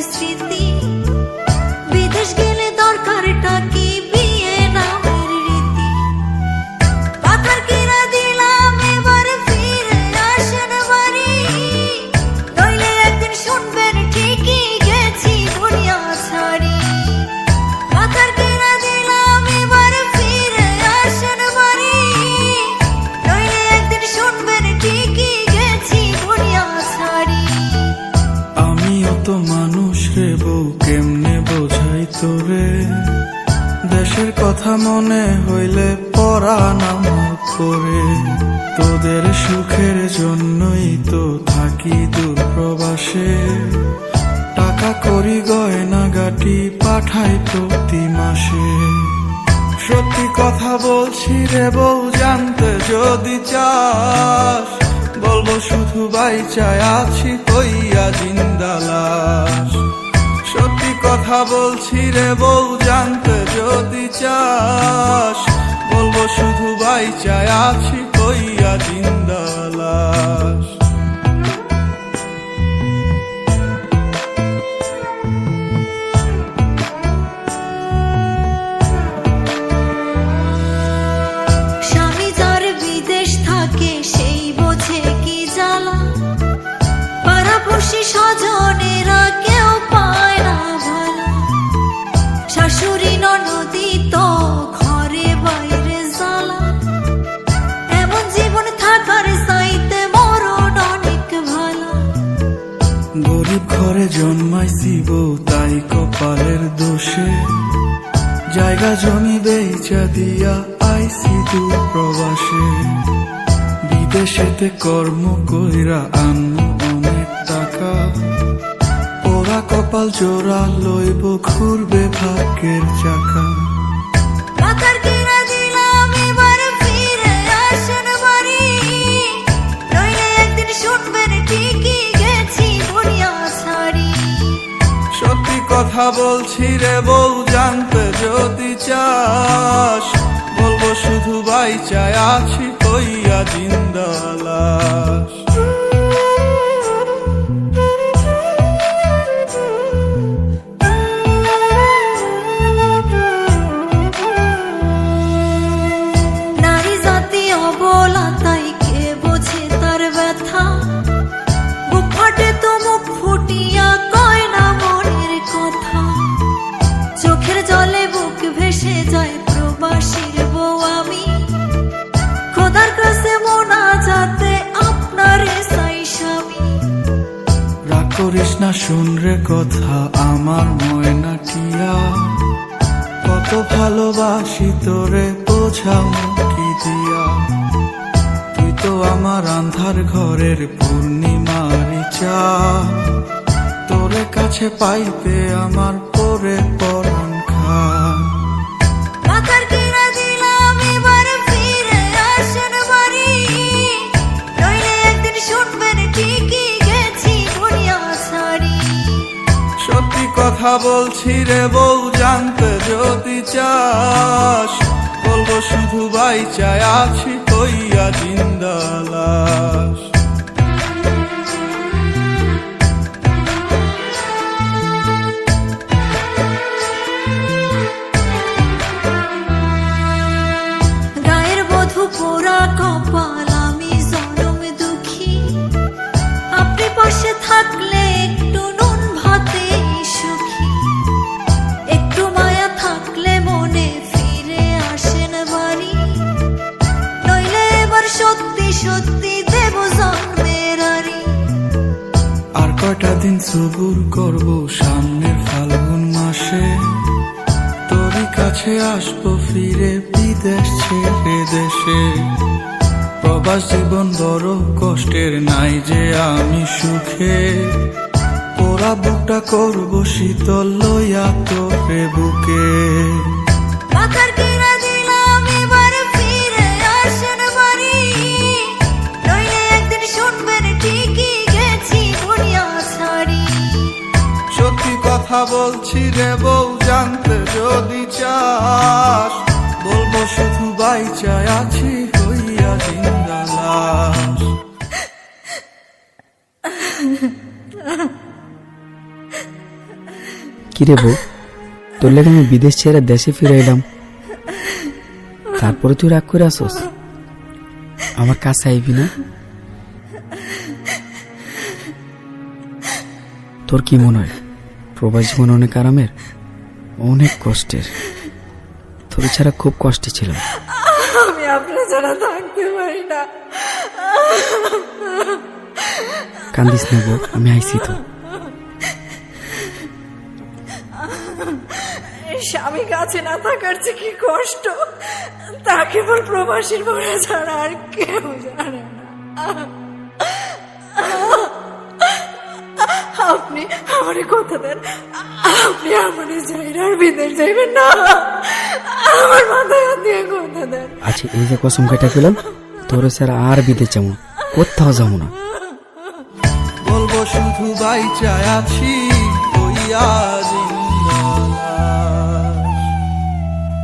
স্মৃতি। বিদেশ গেলে দরকারটা কি বিয়ে নামের রীতি। পাথার কিনা দিলাম এবার ফিরে আসেন বাড়ি, নইলে একদিন শুনবেন ঠিকই গেছি দুনিয়া ছাড়ি। পাথার কিনা দিলাম এবার ফিরে আসেন বাড়ি, নইলে একদিন শুনবেন ঠিকই গেছি দুনিয়া ছাড়ি। আমিও তো মানুষ রে বউ, কেমনে বোঝাই তোরে। দেশের কথা মনে হইলে পরাণ আমার করে। তোদের সুখের জন্যই তো থাকি দূর প্রবাসে। টাকা করি গয়না গাটি পাঠাই প্রতি মাসে। সত্যি কথা বলছি রে বউ, জানতে যদি চাস, বলবো শুধু বাইচায় আছি কইয়া জিন্দা লাশ। সত্যি কথা বলছি রে বউ, জানতে যদি চাস, বলবো শুধু বাইচায় আছি কইয়া জিন্দা লাশ। স্বামী যার বিদেশ থাকে সেই বোঝে কি জ্বালা। পাড়াপড়শি স্বজনেরা কেউ পায় না ভালো। শাশুড়ি ননদি তো ঘরে বাইরে জ্বালা। এমন জীবন থাকার চাইতে মরণ অনেক ভালো। গরিব ঘরে জন্মাইছি বউ, তাই কপালের দোষে। জায়গা জমি বেচা দিয়া আইছি দূর প্রবাসে। বিদেশেতে কর্ম কইরা আনমু অনেক টাকা। ওরা কপাল জোড়া লইব, ঘুরবে ভাগ্যের চাকা। পাথার কিনা দিলাম এবার ফিরে আসেন বাড়ি, নইলে একদিন শুনবেন ঠিকই গেছি দুনিয়া ছাড়ি। সত্যি কথা বলছি রে বউ, জানতে যদি চাস, বলবো শুধু বাইচায় আছি কইয়া জিন্দা লাশ। নারী জাতি অবলা, তাই কে বোঝে তার ব্যথা। বুক ফাটে তো মুখ ফুটিয়া কয় না মনের কথা। চোখের জলে বুক ভেসে যায় প্রবাসীর বউ আমি। খোদার কাছে মোনাজাতে আপনারে চাই স্বামী। রাগ করিস না, শুন রে কথা আমার ময়না টিয়া। কত ভালোবাসি তোরে, বোঝামো কি দিয়া। তুই তো আমার আন্ধার ঘরের পূর্ণিমারি চাঁদ। তোরে কাছে পাইতে আমার পরে পরাণ খা। পাথার কিনা দিলাম এবার ফিরে আসেন বাড়ি, নইলে একদিন শুনবেন ঠিকই গেছি দুনিয়া ছাড়ি। সত্যি কথা বলছি রে বউ, জানতে যদি চাস, বলবো শুধু বাইচায় আছি কইয়া জিন্দা লাশ। গায়ের বধূ পোড়া কপাল, আমি জনম দুঃখী। আপনি পাশে থাকলে একটু নুন ভাতে সুখী। একটু মায়া থাকলে মনে ফিরে আসেন বাড়ি, নইলে এবার সত্যি সত্যি দেব জন্মের আরি। আর কয়টা দিন সবুর করব, সামনের ফাল্গুন মাসে। তোরই কাছে আসবো ফিরে, বিদেশ ছেড়ে দেশে। প্রবাস জীবন বড় কষ্টের, নাই যে আমি সুখে। ওরা বুকটা করবো শীতল লইয়া তোরে বুকে। পাথার কিনা দিলাম এবার ফিরে আসেন বাড়ি, নইলে একদিন শুনবেন ঠিকই গেছি দুনিয়া ছাড়ি। সত্যি কথা বলছি রে বউ, জানতে যদি চাস, বলবো শুধু বাইচায় আছি হইয়া জিন্দা লাশ। কিরে বউ, তোর লেগে আমি বিদেশ ছেড়ে দেশে ফিরে এলাম, তারপরে তুই রাগ করে আসস? আমার কাছে আইবি না? তোর কি মনে হয় প্রবাস জীবন অনেক আরামের, অনেক কষ্টের? তোর ছাড়া খুব কষ্টে ছিলাম। আমি আপনার ছাড়া থাকতে পারি না। কান্দিস না বউ, আমি আইছি তো। স্বামী কাছে না থাকার যে কি কষ্ট তা কেবল প্রবাসীর মনে ছাড়া আর কেউ জানে না। আপনি আমারে কথা দেন, আপনি আমারে যাইরার বিদেশ যাইবেন না। আমার মাথায় হাত দিয়ে কথা দেন। আচ্ছা, এই যে কসম কেটে পেলাম, তোর ছাড়া আর বিদেশ যাবো, কোথাও যাবো না। বলবো শুধু বাইচা আছি হইয়া জিন্দা।